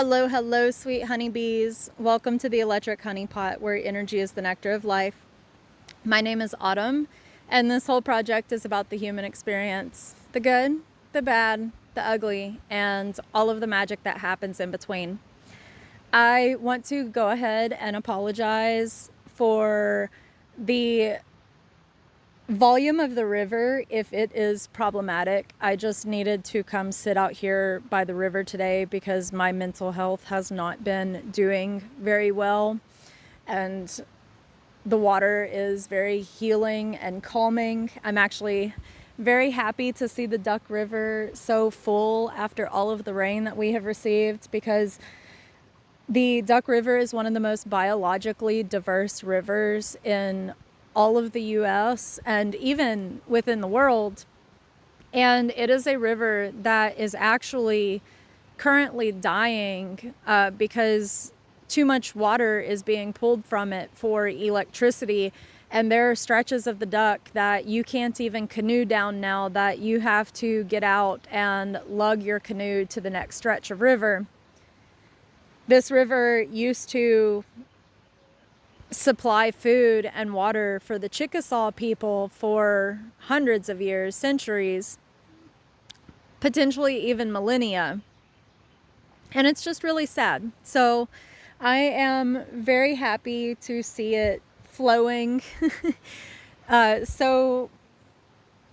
Hello, hello, sweet honeybees. Welcome to the Electric Honey Pot, where energy is the nectar of life. My name is Autumn, and this whole project is about the human experience, the good, the bad, the ugly, and all of the magic that happens in between. I want to go ahead and apologize for the volume of the river if it is problematic. I just needed to come sit out here by the river today because my mental health has not been doing very well, and the water is very healing and calming. I'm actually very happy to see the Duck River so full after all of the rain that we have received, because the Duck River is one of the most biologically diverse rivers in all of the US and even within the world. And it is a river that is actually currently dying because too much water is being pulled from it for electricity. And there are stretches of the Duck that you can't even canoe down now, that you have to get out and lug your canoe to the next stretch of river. This river used to supply food and water for the Chickasaw people for hundreds of years, centuries, potentially even millennia. And it's just really sad. So I am very happy to see it flowing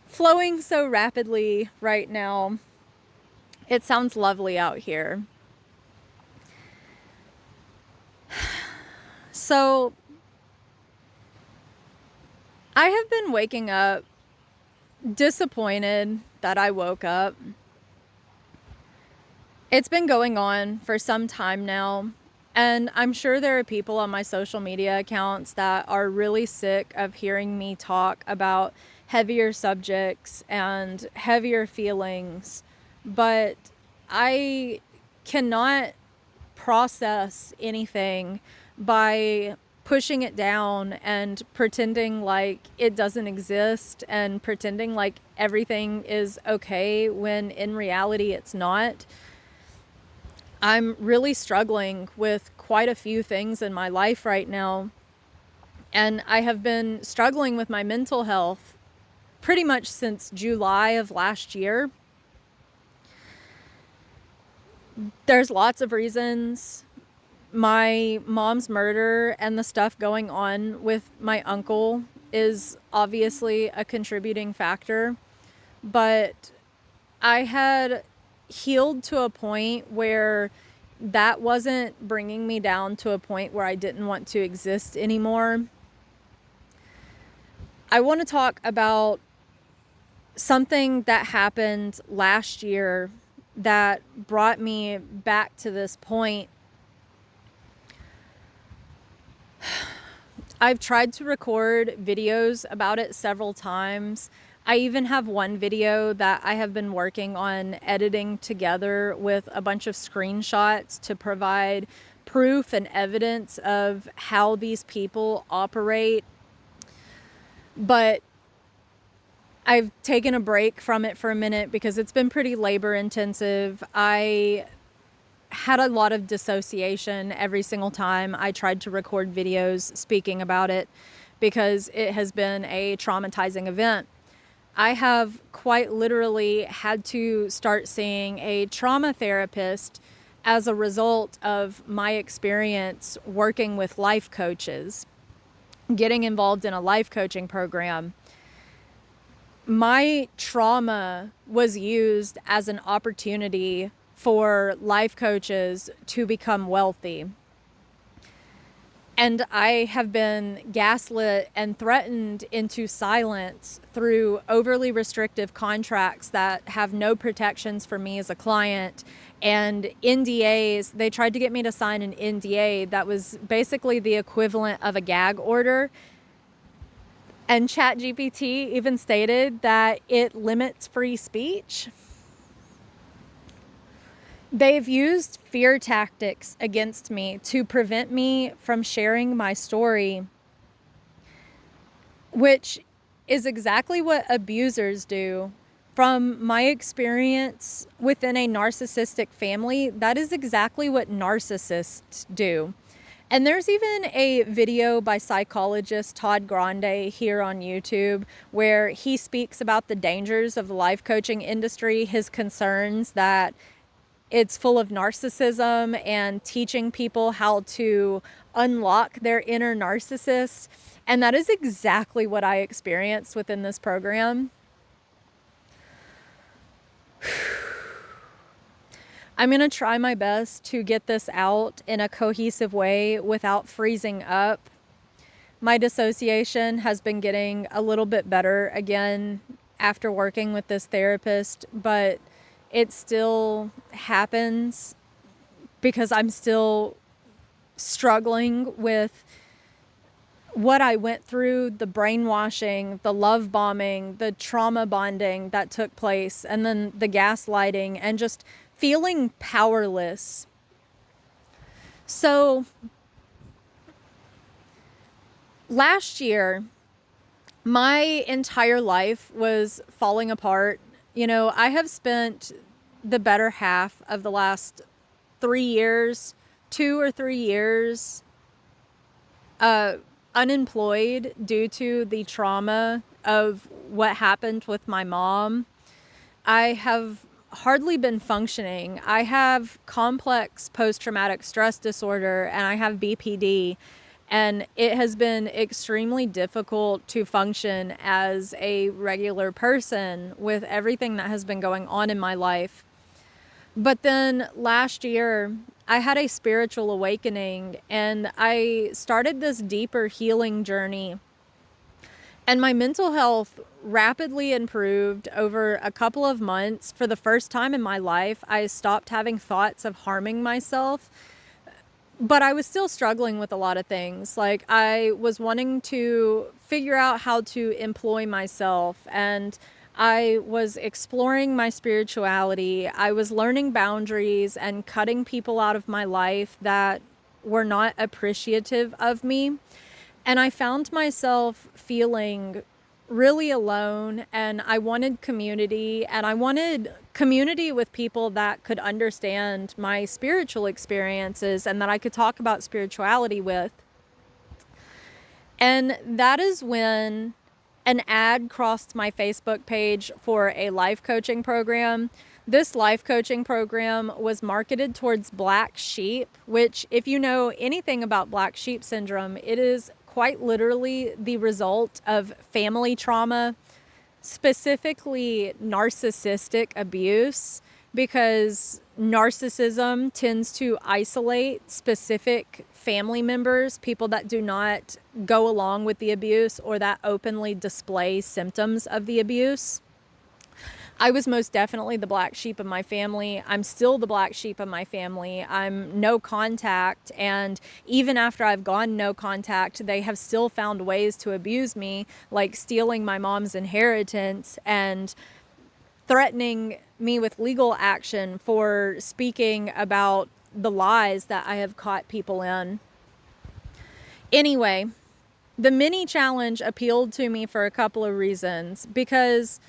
flowing so rapidly right now. It sounds lovely out here. So I have been waking up disappointed that I woke up. It's been going on for some time now, and I'm sure there are people on my social media accounts that are really sick of hearing me talk about heavier subjects and heavier feelings, but I cannot process anything by pushing it down and pretending like it doesn't exist and pretending like everything is okay when in reality it's not. I'm really struggling with quite a few things in my life right now, and I have been struggling with my mental health pretty much since July of last year. There's lots of reasons. My mom's murder and the stuff going on with my uncle is obviously a contributing factor, but I had healed to a point where that wasn't bringing me down to a point where I didn't want to exist anymore. I want to talk about something that happened last year that brought me back to this point. I've tried to record videos about it several times. I even have one video that I have been working on editing together with a bunch of screenshots to provide proof and evidence of how these people operate. But I've taken a break from it for a minute because it's been pretty labor intensive. I had a lot of dissociation every single time I tried to record videos speaking about it, because it has been a traumatizing event. I have quite literally had to start seeing a trauma therapist as a result of my experience working with life coaches, getting involved in a life coaching program. My trauma was used as an opportunity for life coaches to become wealthy. And I have been gaslit and threatened into silence through overly restrictive contracts that have no protections for me as a client, and NDAs. They tried to get me to sign an NDA that was basically the equivalent of a gag order. And ChatGPT even stated that it limits free speech. They've used fear tactics against me to prevent me from sharing my story, which is exactly what abusers do From my experience within a narcissistic family, that is exactly what narcissists do. And there's even a video by psychologist Todd Grande here on YouTube where he speaks about the dangers of the life coaching industry, his concerns that it's full of narcissism and teaching people how to unlock their inner narcissist. And that is exactly what I experienced within this program. I'm going to try my best to get this out in a cohesive way without freezing up. My dissociation has been getting a little bit better again after working with this therapist, but it still happens because I'm still struggling with what I went through, the brainwashing, the love bombing, the trauma bonding that took place, and then the gaslighting, and just feeling powerless. So last year, my entire life was falling apart. You know, I have spent the better half of the last 3 years, 2 or 3 years, unemployed due to the trauma of what happened with my mom. I have hardly been functioning. I have complex post-traumatic stress disorder and I have BPD, and it has been extremely difficult to function as a regular person with everything that has been going on in my life. But then last year, I had a spiritual awakening and I started this deeper healing journey. And my mental health rapidly improved over a couple of months. For the first time in my life, I stopped having thoughts of harming myself. But I was still struggling with a lot of things. Like, I was wanting to figure out how to employ myself, and I was exploring my spirituality. I was learning boundaries and cutting people out of my life that were not appreciative of me. And I found myself feeling really alone, and I wanted community, and I wanted community with people that could understand my spiritual experiences and that I could talk about spirituality with. And that is when an ad crossed my Facebook page for a life coaching program. This life coaching program was marketed towards black sheep, which, if you know anything about black sheep syndrome, it is quite literally the result of family trauma, specifically narcissistic abuse, because narcissism tends to isolate specific family members, people that do not go along with the abuse or that openly display symptoms of the abuse. I was most definitely the black sheep of my family. I'm still the black sheep of my family. I'm no contact. And even after I've gone no contact, they have still found ways to abuse me, like stealing my mom's inheritance and threatening me with legal action for speaking about the lies that I have caught people in. Anyway, the mini challenge appealed to me for a couple of reasons, because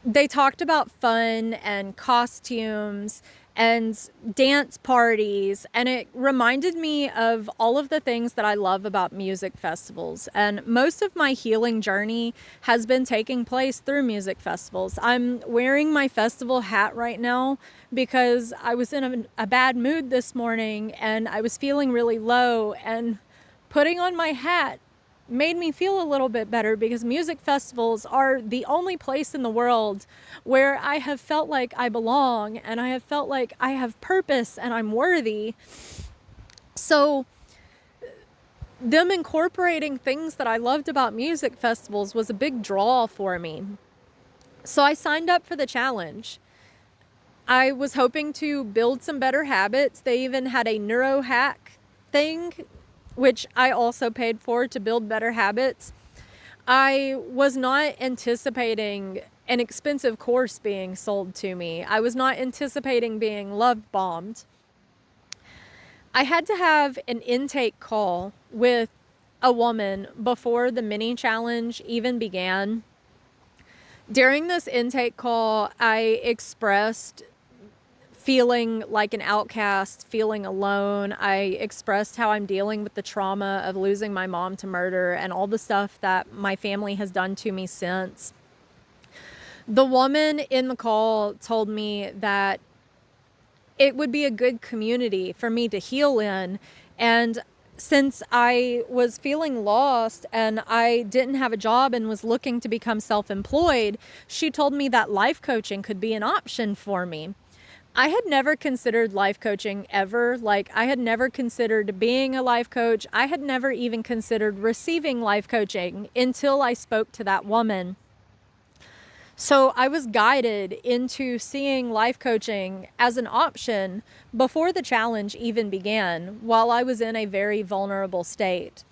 they talked about fun and costumes and dance parties, and it reminded me of all of the things that I love about music festivals. And most of my healing journey has been taking place through music festivals. I'm wearing my festival hat right now because I was in a bad mood this morning and I was feeling really low, and putting on my hat made me feel a little bit better, because music festivals are the only place in the world where I have felt like I belong, and I have felt like I have purpose and I'm worthy. So them incorporating things that I loved about music festivals was a big draw for me. So I signed up for the challenge. I was hoping to build some better habits. They even had a neuro hack thing, which I also paid for, to build better habits. I was not anticipating an expensive course being sold to me. I was not anticipating being love bombed. I had to have an intake call with a woman before the mini challenge even began During this intake call, I expressed feeling like an outcast, feeling alone. I expressed how I'm dealing with the trauma of losing my mom to murder and all the stuff that my family has done to me since. The woman in the call told me that it would be a good community for me to heal in. And since I was feeling lost and I didn't have a job and was looking to become self-employed, she told me that life coaching could be an option for me. I had never considered life coaching ever. Like, I had never considered being a life coach. I had never even considered receiving life coaching until I spoke to that woman. So I was guided into seeing life coaching as an option before the challenge even began, while I was in a very vulnerable state.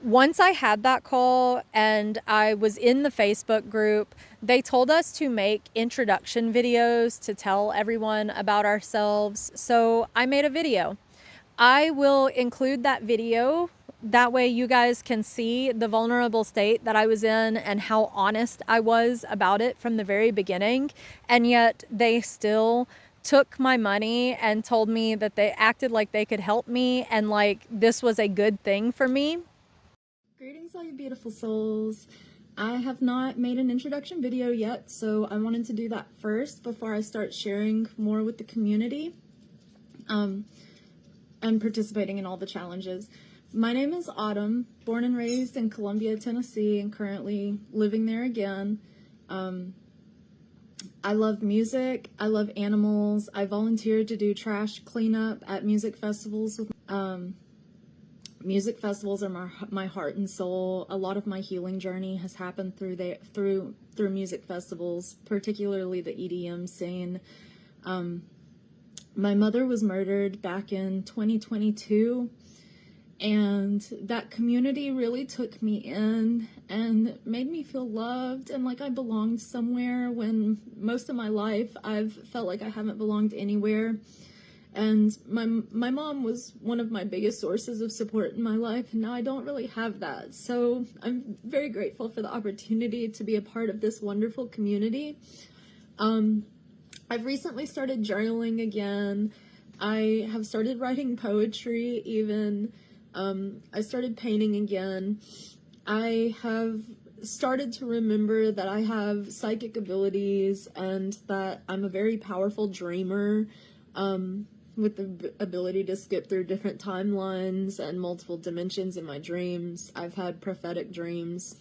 Once I had that call and I was in the Facebook group, they told us to make introduction videos to tell everyone about ourselves. So I made a video. I will include that video. That way you guys can see the vulnerable state that I was in and how honest I was about it from the very beginning. And yet they still took my money and told me that they acted like they could help me and like this was a good thing for me. Greetings, all you beautiful souls. I have not made an introduction video yet, so I wanted to do that first before I start sharing more with the community and participating in all the challenges. My name is Autumn, born and raised in Columbia, Tennessee, and currently living there again. I love music. I love animals. I volunteered to do trash cleanup at music festivals. Music festivals are my heart and soul. A lot of my healing journey has happened through music festivals, particularly the EDM scene. My mother was murdered back in 2022, and that community really took me in and made me feel loved and like I belonged somewhere, when most of my life I've felt like I haven't belonged anywhere. And my mom was one of my biggest sources of support in my life, and now I don't really have that. So I'm very grateful for the opportunity to be a part of this wonderful community. I've recently started journaling again. I have started writing poetry even. I started painting again. I have started to remember that I have psychic abilities and that I'm a very powerful dreamer. With the ability to skip through different timelines and multiple dimensions in my dreams. I've had prophetic dreams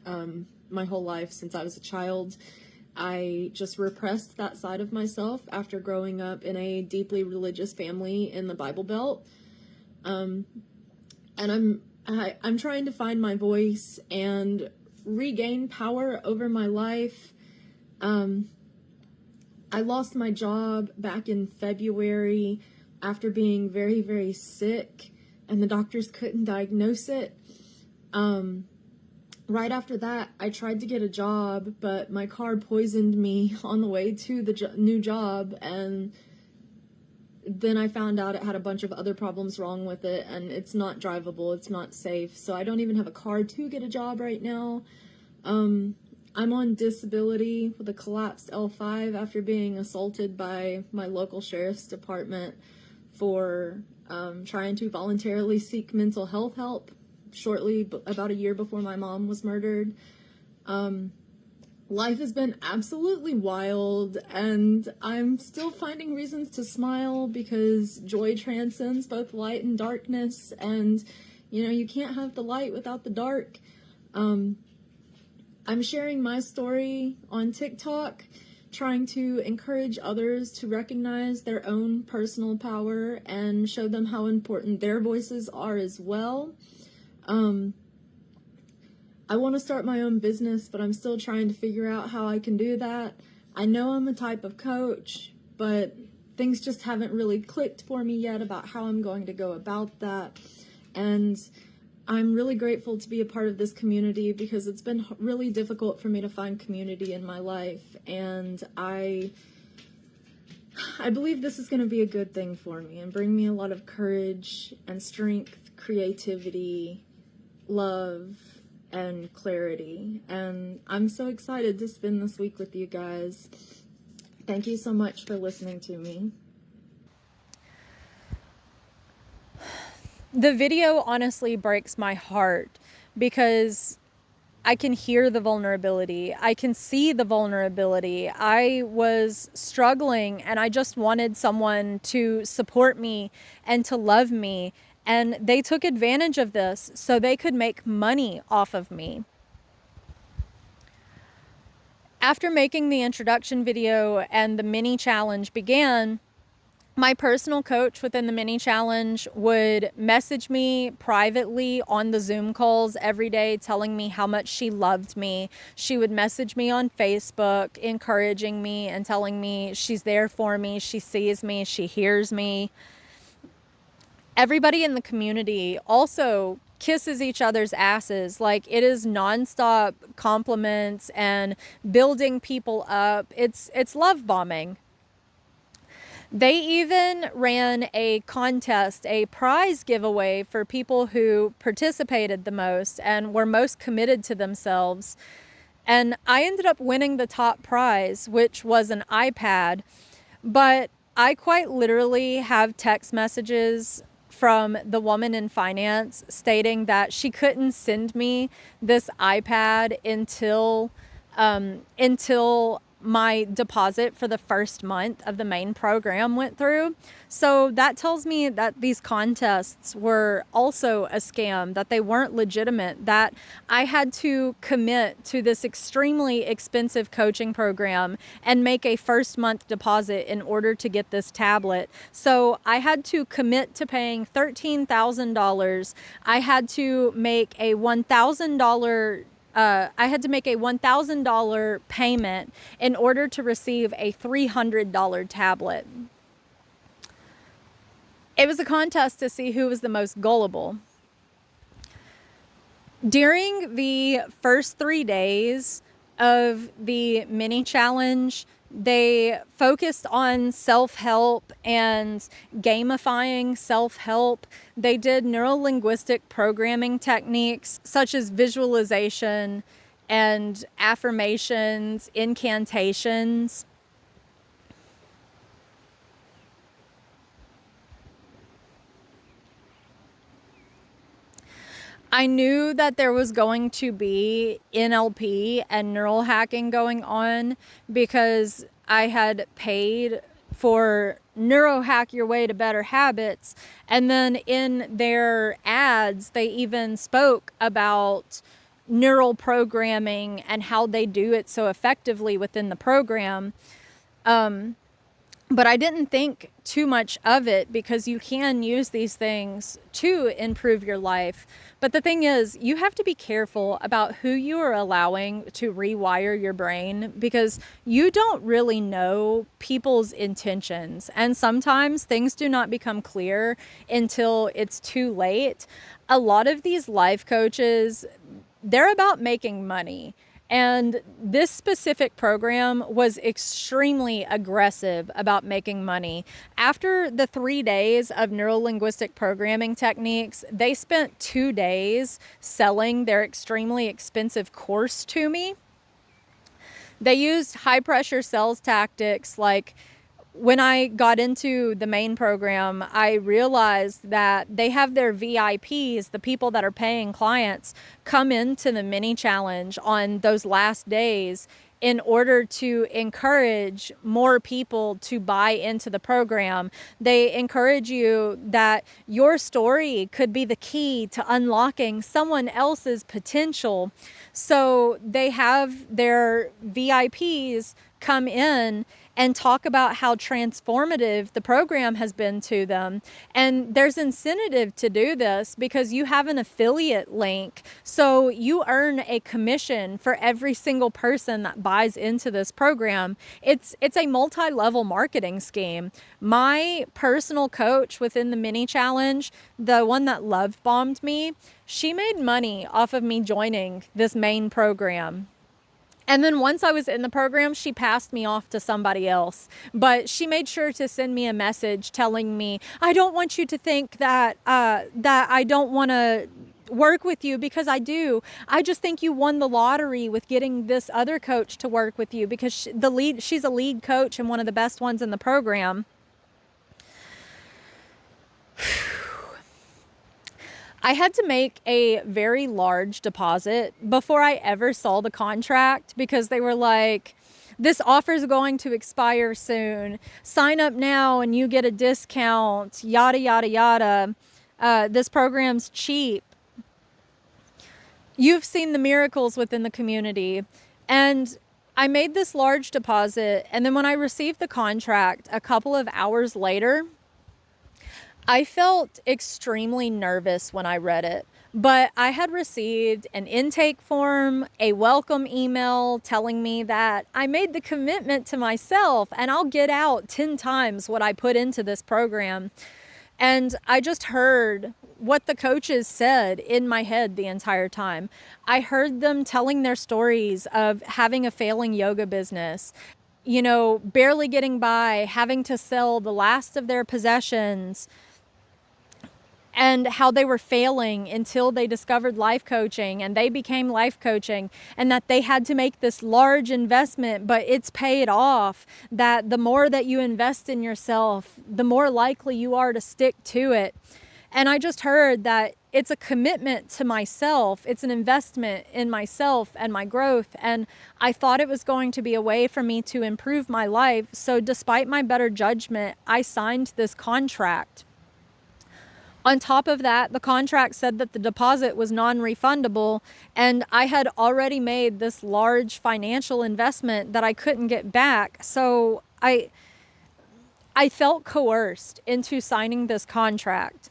my whole life since I was a child. I just repressed that side of myself after growing up in a deeply religious family in the Bible Belt. And I'm trying to find my voice and regain power over my life. I lost my job back in February after being very, very sick, and the doctors couldn't diagnose it. Right after that, I tried to get a job, but my car poisoned me on the way to the new job, and then I found out it had a bunch of other problems wrong with it, and it's not drivable, it's not safe, so I don't even have a car to get a job right now. I'm on disability with a collapsed L5 after being assaulted by my local sheriff's department for trying to voluntarily seek mental health help shortly, about a year before my mom was murdered. Life has been absolutely wild, and I'm still finding reasons to smile because joy transcends both light and darkness, and you can't have the light without the dark. I'm sharing my story on TikTok, trying to encourage others to recognize their own personal power and show them how important their voices are as well. I want to start my own business, but I'm still trying to figure out how I can do that. I know I'm a type of coach, but things just haven't really clicked for me yet about how I'm going to go about that. And I'm really grateful to be a part of this community because it's been really difficult for me to find community in my life, and I believe this is going to be a good thing for me and bring me a lot of courage and strength, creativity, love, and clarity. And I'm so excited to spend this week with you guys. Thank you so much for listening to me. The video honestly breaks my heart because I can hear the vulnerability. I can see the vulnerability. I was struggling and I just wanted someone to support me and to love me. And they took advantage of this so they could make money off of me. After making the introduction video and the mini challenge began, my personal coach within the mini challenge would message me privately on the Zoom calls every day, telling me how much she loved me. She would message me on Facebook, encouraging me and telling me she's there for me, she sees me, she hears me. Everybody in the community also kisses each other's asses. Like, it is nonstop compliments and building people up. It's love bombing. They even ran a contest, a prize giveaway for people who participated the most and were most committed to themselves. And I ended up winning the top prize, which was an iPad. But I quite literally have text messages from the woman in finance stating that she couldn't send me this iPad until my deposit for the first month of the main program went through. So that tells me that these contests were also a scam, that they weren't legitimate, that I had to commit to this extremely expensive coaching program and make a first month deposit in order to get this tablet. So I had to commit to paying $13,000. I had to make a $1,000 payment in order to receive a $300 tablet. It was a contest to see who was the most gullible. During the first 3 days of the mini challenge, they focused on self-help and gamifying self-help. They did neuro-linguistic programming techniques such as visualization and affirmations, incantations. I knew that there was going to be NLP and neural hacking going on because I had paid for Neurohack Your Way to Better Habits. And then in their ads, they even spoke about neural programming and how they do it so effectively within the program. But I didn't think too much of it because you can use these things to improve your life. But the thing is, you have to be careful about who you are allowing to rewire your brain because you don't really know people's intentions. And sometimes things do not become clear until it's too late. A lot of these life coaches, they're about making money. And this specific program was extremely aggressive about making money. After the 3 days of neuro-linguistic programming techniques, they spent 2 days selling their extremely expensive course to me. They used high-pressure sales tactics like, when I got into the main program, I realized that they have their VIPs, the people that are paying clients, come into the mini challenge on those last days in order to encourage more people to buy into the program. They encourage you that your story could be the key to unlocking someone else's potential. So they have their VIPs come in and talk about how transformative the program has been to them. And there's incentive to do this because you have an affiliate link. So you earn a commission for every single person that buys into this program. It's a multi-level marketing scheme. My personal coach within the mini challenge, the one that love bombed me, she made money off of me joining this main program. And then once I was in the program, she passed me off to somebody else. But she made sure to send me a message telling me, I don't want you to think that I don't want to work with you because I do. I just think you won the lottery with getting this other coach to work with you because she's a lead coach and one of the best ones in the program. I had to make a very large deposit before I ever saw the contract because they were like, this offer is going to expire soon. Sign up now and you get a discount, yada, yada, yada. This program's cheap. You've seen the miracles within the community. And I made this large deposit. And then when I received the contract a couple of hours later, I felt extremely nervous when I read it, but I had received an intake form, a welcome email telling me that I made the commitment to myself and I'll get out 10 times what I put into this program. And I just heard what the coaches said in my head the entire time. I heard them telling their stories of having a failing yoga business, you know, barely getting by, having to sell the last of their possessions, and how they were failing until they discovered life coaching and they became life coaching, and that they had to make this large investment, but it's paid off, that the more that you invest in yourself, the more likely you are to stick to it. And I just heard that it's a commitment to myself. It's an investment in myself and my growth. And I thought it was going to be a way for me to improve my life. So despite my better judgment, I signed this contract. On top of that, the contract said that the deposit was non-refundable, and I had already made this large financial investment that I couldn't get back. So I felt coerced into signing this contract.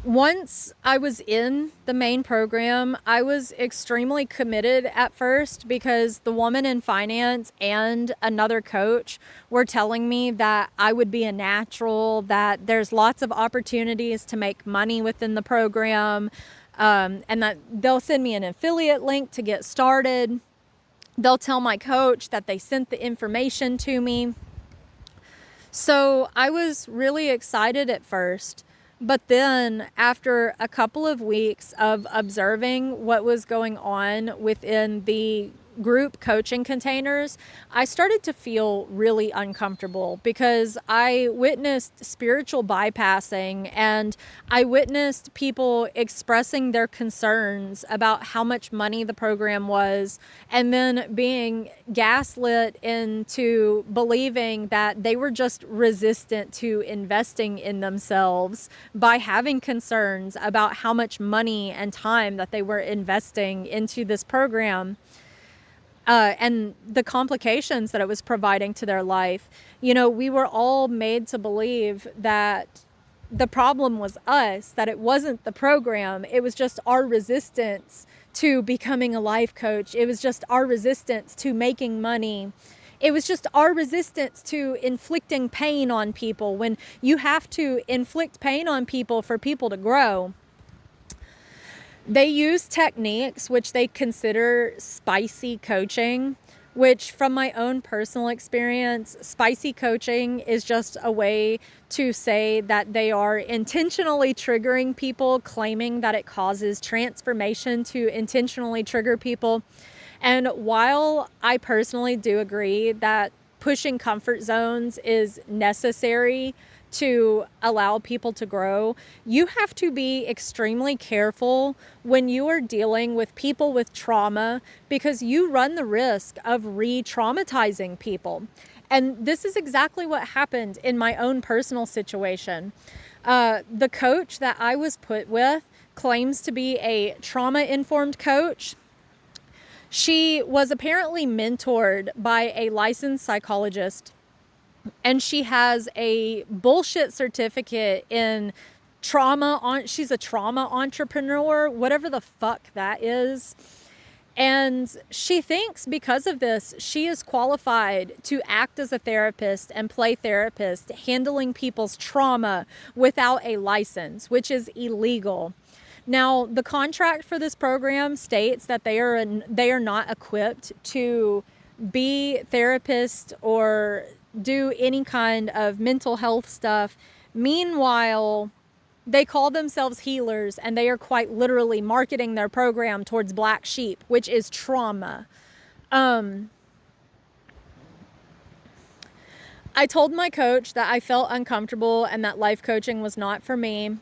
Once I was in the main program, I was extremely committed at first because the woman in finance and another coach were telling me that I would be a natural, that there's lots of opportunities to make money within the program, and that they'll send me an affiliate link to get started. They'll tell my coach that they sent the information to me. So I was really excited at first. But then after a couple of weeks of observing what was going on within the group coaching containers, I started to feel really uncomfortable because I witnessed spiritual bypassing, and I witnessed people expressing their concerns about how much money the program was, and then being gaslit into believing that they were just resistant to investing in themselves by having concerns about how much money and time that they were investing into this program. And the complications that it was providing to their life. You know, we were all made to believe that the problem was us, that it wasn't the program. It was just our resistance to becoming a life coach. It was just our resistance to making money. It was just our resistance to inflicting pain on people, when you have to inflict pain on people for people to grow. They use techniques which they consider spicy coaching, which from my own personal experience, spicy coaching is just a way to say that they are intentionally triggering people, claiming that it causes transformation to intentionally trigger people. And while I personally do agree that pushing comfort zones is necessary to allow people to grow, you have to be extremely careful when you are dealing with people with trauma, because you run the risk of re-traumatizing people. And this is exactly what happened in my own personal situation. The coach that I was put with claims to be a trauma-informed coach. She was apparently mentored by a licensed psychologist, and she has a bullshit certificate in trauma. She's a trauma entrepreneur, whatever the fuck that is. And she thinks because of this, she is qualified to act as a therapist and play therapist, handling people's trauma without a license, which is illegal. Now, the contract for this program states that they are not equipped to be therapists or do any kind of mental health stuff. Meanwhile, They call themselves healers, and they are quite literally marketing their program towards black sheep, which is trauma. I told my coach that I felt uncomfortable and that life coaching was not for me.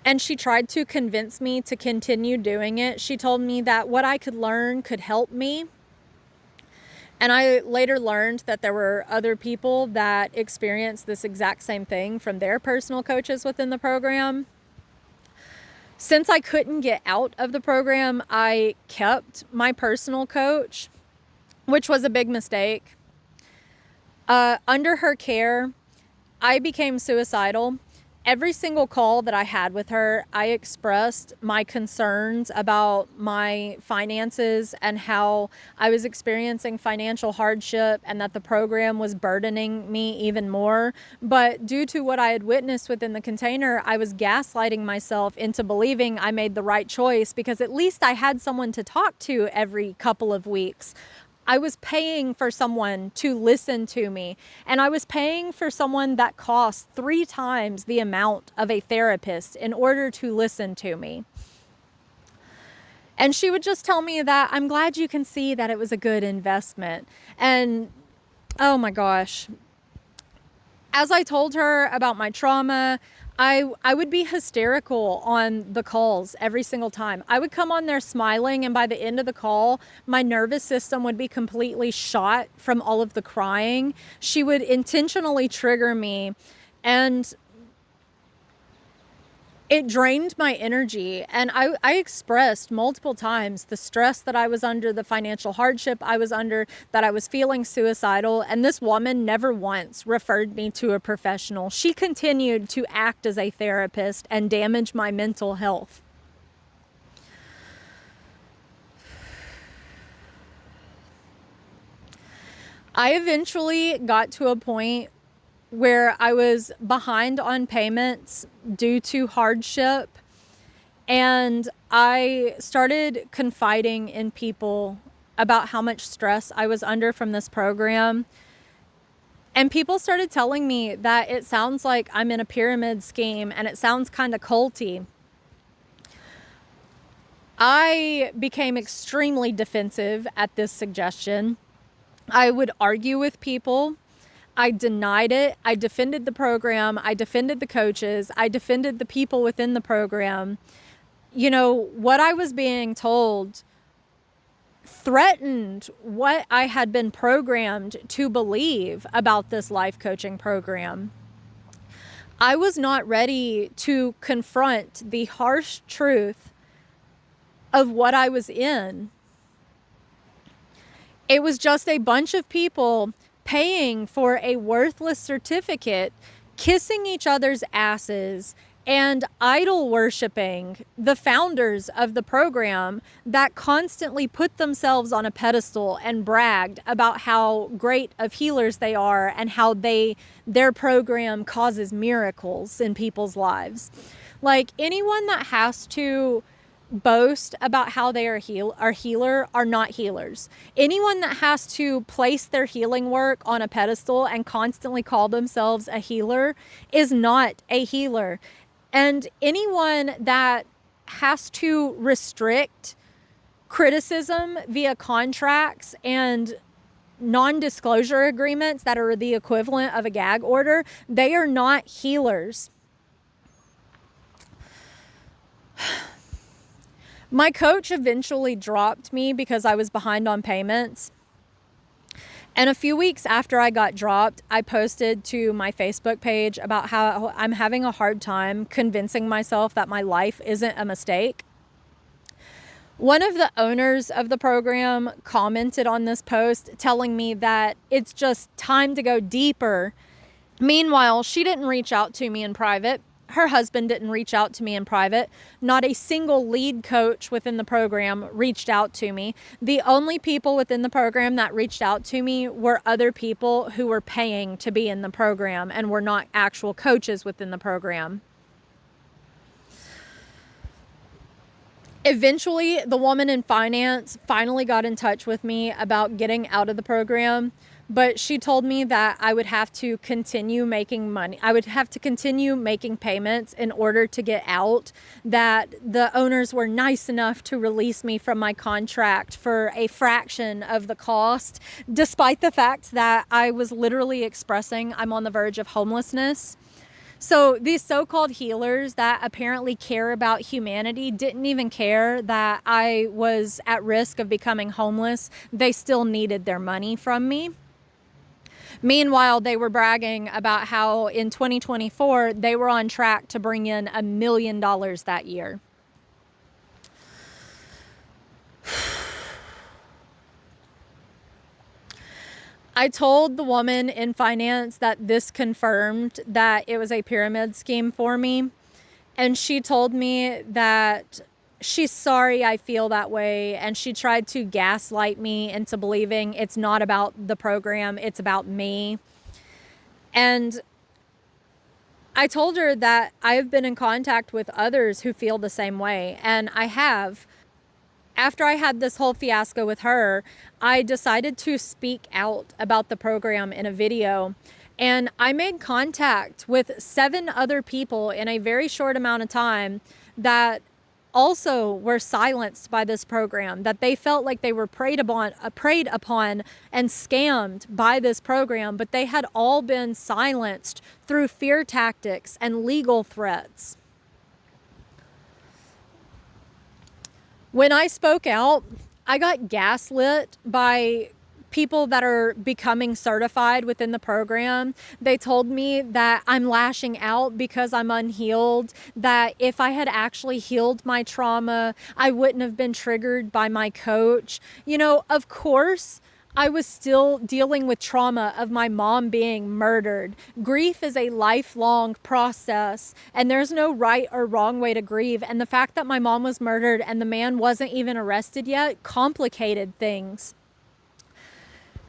And she tried to convince me to continue doing it. She told me that what I could learn could help me. And I later learned that there were other people that experienced this exact same thing from their personal coaches within the program. Since I couldn't get out of the program, I kept my personal coach, which was a big mistake. Under her care, I became suicidal. Every single call that I had with her, I expressed my concerns about my finances and how I was experiencing financial hardship and that the program was burdening me even more. But due to what I had witnessed within the container, I was gaslighting myself into believing I made the right choice because at least I had someone to talk to every couple of weeks. I was paying for someone to listen to me, and I was paying for someone that cost 3 times the amount of a therapist in order to listen to me. And she would just tell me that I'm glad you can see that it was a good investment. And oh my gosh, as I told her about my trauma, I would be hysterical on the calls every single time. I would come on there smiling, and by the end of the call, my nervous system would be completely shot from all of the crying. She would intentionally trigger me, and it drained my energy. And I expressed multiple times the stress that I was under, the financial hardship I was under, that I was feeling suicidal. And this woman never once referred me to a professional. She continued to act as a therapist and damage my mental health. I eventually got to a point where I was behind on payments due to hardship, and I started confiding in people about how much stress I was under from this program. And people started telling me that it sounds like I'm in a pyramid scheme and it sounds kind of culty. I became extremely defensive at this suggestion. I would argue with people. I denied it. I defended the program. I defended the coaches. I defended the people within the program. You know, what I was being told threatened what I had been programmed to believe about this life coaching program. I was not ready to confront the harsh truth of what I was in. It was just a bunch of people paying for a worthless certificate, kissing each other's asses, and idol worshiping the founders of the program that constantly put themselves on a pedestal and bragged about how great of healers they are and how their program causes miracles in people's lives. Like, anyone that has to boast about how they are healer are not healers. Anyone that has to place their healing work on a pedestal and constantly call themselves a healer is not a healer. And anyone that has to restrict criticism via contracts and non-disclosure agreements that are the equivalent of a gag order, they are not healers. My coach eventually dropped me because I was behind on payments. And a few weeks after I got dropped, I posted to my Facebook page about how I'm having a hard time convincing myself that my life isn't a mistake. One of the owners of the program commented on this post telling me that it's just time to go deeper. Meanwhile, she didn't reach out to me in private. Her husband didn't reach out to me in private. Not a single lead coach within the program reached out to me. The only people within the program that reached out to me were other people who were paying to be in the program and were not actual coaches within the program. Eventually, the woman in finance finally got in touch with me about getting out of the program. but she told me that I would have to continue making money. I would have to continue making payments in order to get out, that the owners were nice enough to release me from my contract for a fraction of the cost, despite the fact that I was literally expressing I'm on the verge of homelessness. So these so-called healers that apparently care about humanity didn't even care that I was at risk of becoming homeless. They still needed their money from me. Meanwhile, they were bragging about how in 2024, they were on track to bring in $1 million that year. I told the woman in finance that this confirmed that it was a pyramid scheme for me. And she told me that she's sorry I feel that way. And she tried to gaslight me into believing it's not about the program, it's about me. And I told her that I've been in contact with others who feel the same way. And I have. After I had this whole fiasco with her, I decided to speak out about the program in a video. And I made contact with 7 other people in a very short amount of time that also were silenced by this program, that they felt like they were preyed upon and scammed by this program, but they had all been silenced through fear tactics and legal threats. When I spoke out, I got gaslit by people that are becoming certified within the program. They told me that I'm lashing out because I'm unhealed, that if I had actually healed my trauma, I wouldn't have been triggered by my coach. You know, of course, I was still dealing with trauma of my mom being murdered. Grief is a lifelong process, and there's no right or wrong way to grieve. And the fact that my mom was murdered and the man wasn't even arrested yet complicated things.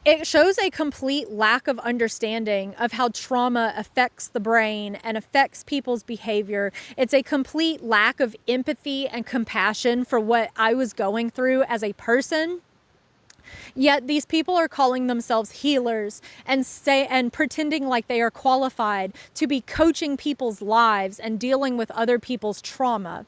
It shows a complete lack of understanding of how trauma affects the brain and affects people's behavior. It's a complete lack of empathy and compassion for what I was going through as a person. Yet these people are calling themselves healers and pretending like they are qualified to be coaching people's lives and dealing with other people's trauma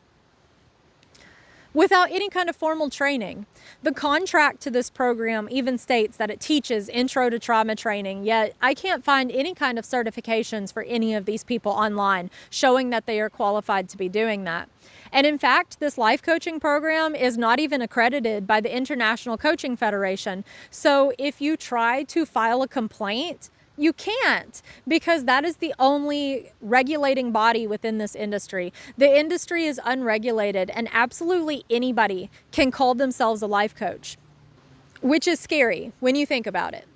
without any kind of formal training. The contract to this program even states that it teaches intro to trauma training, yet I can't find any kind of certifications for any of these people online showing that they are qualified to be doing that. And in fact, this life coaching program is not even accredited by the International Coaching Federation. So if you try to file a complaint, you can't, because that is the only regulating body within this industry. The industry is unregulated, and absolutely anybody can call themselves a life coach, which is scary when you think about it.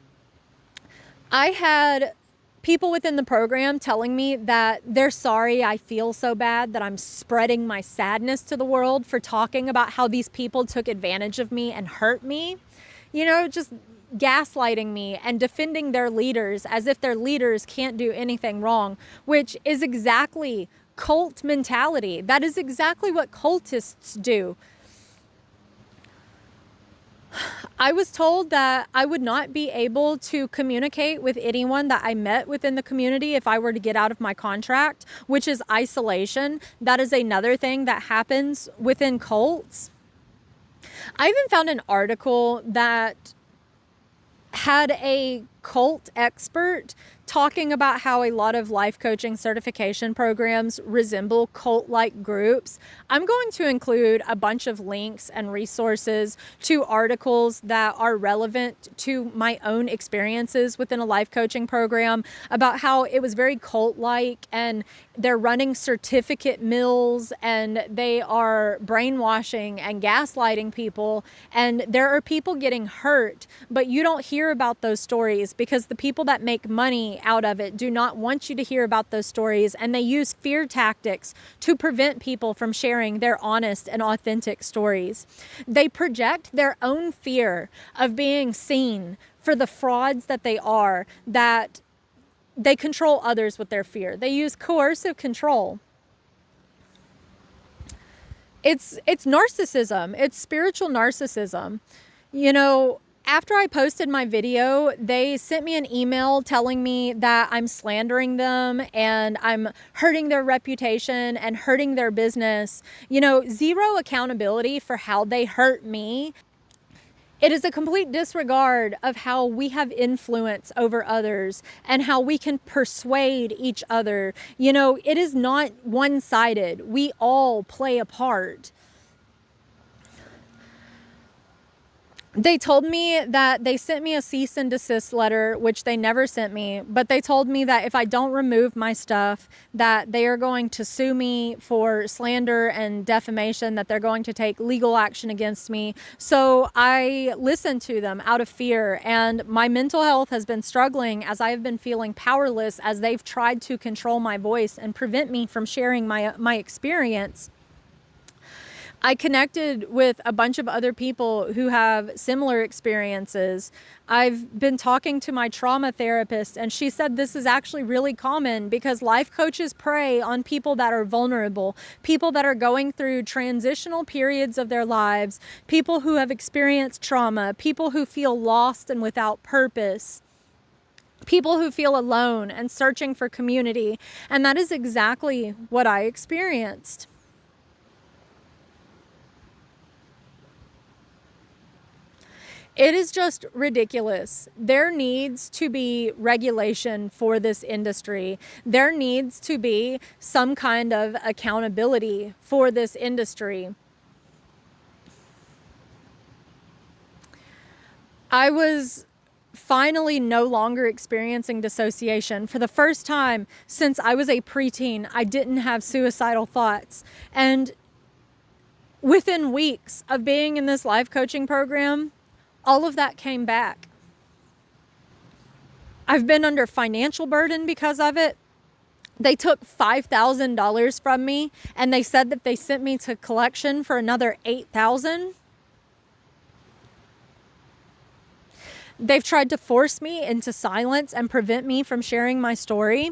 I had people within the program telling me that they're sorry I feel so bad, that I'm spreading my sadness to the world for talking about how these people took advantage of me and hurt me. You know, just gaslighting me and defending their leaders as if their leaders can't do anything wrong, which is exactly cult mentality. That is exactly what cultists do. I was told that I would not be able to communicate with anyone that I met within the community if I were to get out of my contract, which is isolation. That is another thing that happens within cults. I even found an article that had a cult expert talking about how a lot of life coaching certification programs resemble cult-like groups. I'm going to include a bunch of links and resources to articles that are relevant to my own experiences within a life coaching program about how it was very cult-like, and they're running certificate mills and they are brainwashing and gaslighting people, and there are people getting hurt, but you don't hear about those stories because the people that make money out of it do not want you to hear about those stories, and they use fear tactics to prevent people from sharing their honest and authentic stories. They project their own fear of being seen for the frauds that they are, that they control others with their fear. They use coercive control. It's narcissism. It's spiritual narcissism. You know, After I posted my video, they sent me an email telling me that I'm slandering them and I'm hurting their reputation and hurting their business. You know, zero accountability for how they hurt me. It is a complete disregard of how we have influence over others and how we can persuade each other. You know, it is not one-sided. We all play a part. They told me that they sent me a cease and desist letter, which they never sent me, but they told me that if I don't remove my stuff, that they are going to sue me for slander and defamation, that they're going to take legal action against me. So I listened to them out of fear, and my mental health has been struggling as I have been feeling powerless as they've tried to control my voice and prevent me from sharing my experience. I connected with a bunch of other people who have similar experiences. I've been talking to my trauma therapist, and she said this is actually really common because life coaches prey on people that are vulnerable, people that are going through transitional periods of their lives, people who have experienced trauma, people who feel lost and without purpose, people who feel alone and searching for community. And that is exactly what I experienced. It is just ridiculous. There needs to be regulation for this industry. There needs to be some kind of accountability for this industry. I was finally no longer experiencing dissociation. For the first time since I was a preteen, I didn't have suicidal thoughts. And within weeks of being in this life coaching program, all of that came back. I've been under financial burden because of it. They took $5,000 from me, and they said that they sent me to collection for another $8,000. They've tried to force me into silence and prevent me from sharing my story.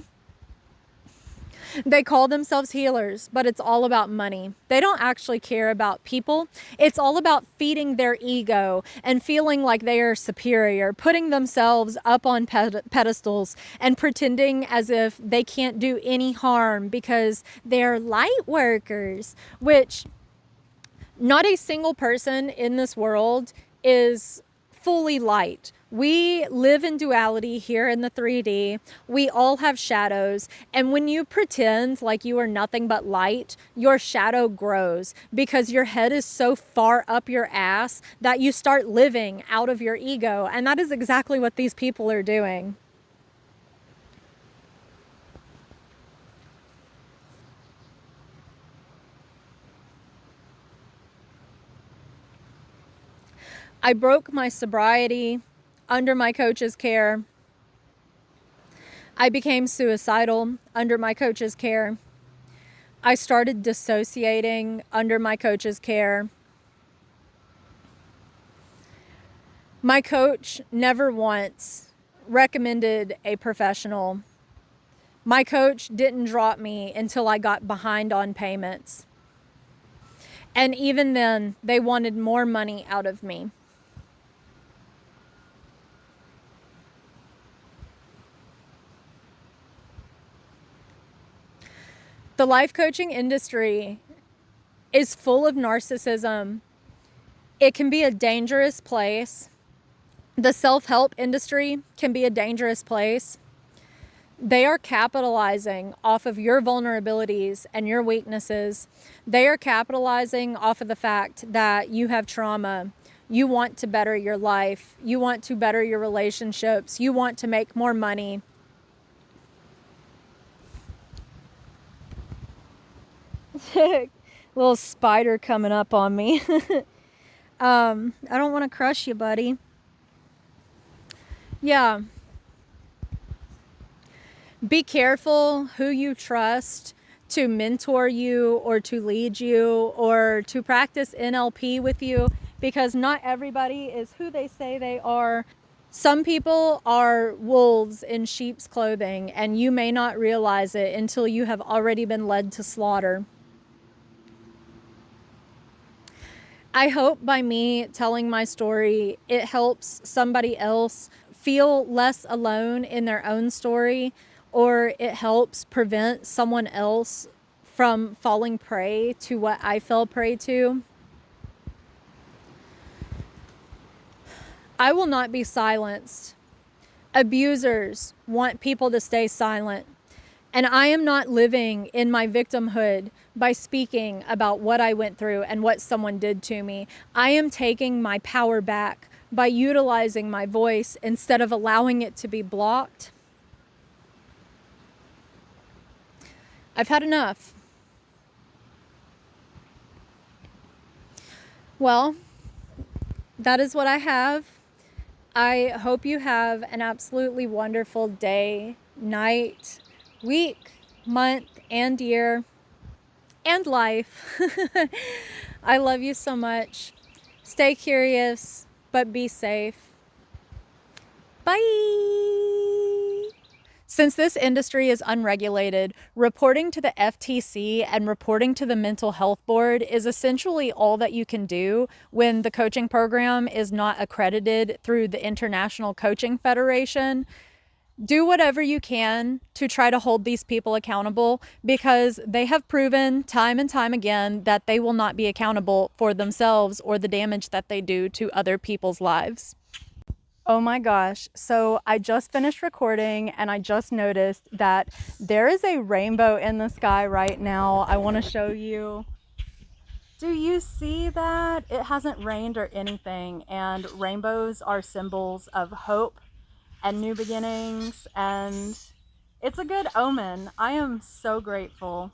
They call themselves healers, but it's all about money. They don't actually care about people. It's all about feeding their ego and feeling like they are superior, putting themselves up on pedestals and pretending as if they can't do any harm because they're light workers, which not a single person in this world is fully light. We live in duality here in the 3D. We all have shadows. And when you pretend like you are nothing but light, your shadow grows because your head is so far up your ass that you start living out of your ego. And that is exactly what these people are doing. I broke my sobriety under my coach's care. I became suicidal under my coach's care. I started dissociating under my coach's care. My coach never once recommended a professional. My coach didn't drop me until I got behind on payments. And even then, they wanted more money out of me. The life coaching industry is full of narcissism. It can be a dangerous place. The self-help industry can be a dangerous place. They are capitalizing off of your vulnerabilities and your weaknesses. They are capitalizing off of the fact that you have trauma. You want to better your life. You want to better your relationships. You want to make more money. Little spider coming up on me. I don't want to crush you, buddy. Yeah. Be careful who you trust to mentor you or to lead you or to practice NLP with you, because not everybody is who they say they are. Some people are wolves in sheep's clothing, and you may not realize it until you have already been led to slaughter. I hope by me telling my story, it helps somebody else feel less alone in their own story, or it helps prevent someone else from falling prey to what I fell prey to. I will not be silenced. Abusers want people to stay silent. And I am not living in my victimhood by speaking about what I went through and what someone did to me. I am taking my power back by utilizing my voice instead of allowing it to be blocked. I've had enough. Well, that is what I have. I hope you have an absolutely wonderful day, night, week, month, and year, and life. I love you so much. Stay curious, but be safe. Bye. Since this industry is unregulated, reporting to the FTC and reporting to the Mental Health Board is essentially all that you can do when the coaching program is not accredited through the International Coaching Federation. Do whatever you can to try to hold these people accountable, because they have proven time and time again that they will not be accountable for themselves or the damage that they do to other people's lives. Oh my gosh, so I just finished recording and I just noticed that there is a rainbow in the sky right now. I want to show you. Do you see that? It hasn't rained or anything, and rainbows are symbols of hope and new beginnings, and it's a good omen. I am so grateful.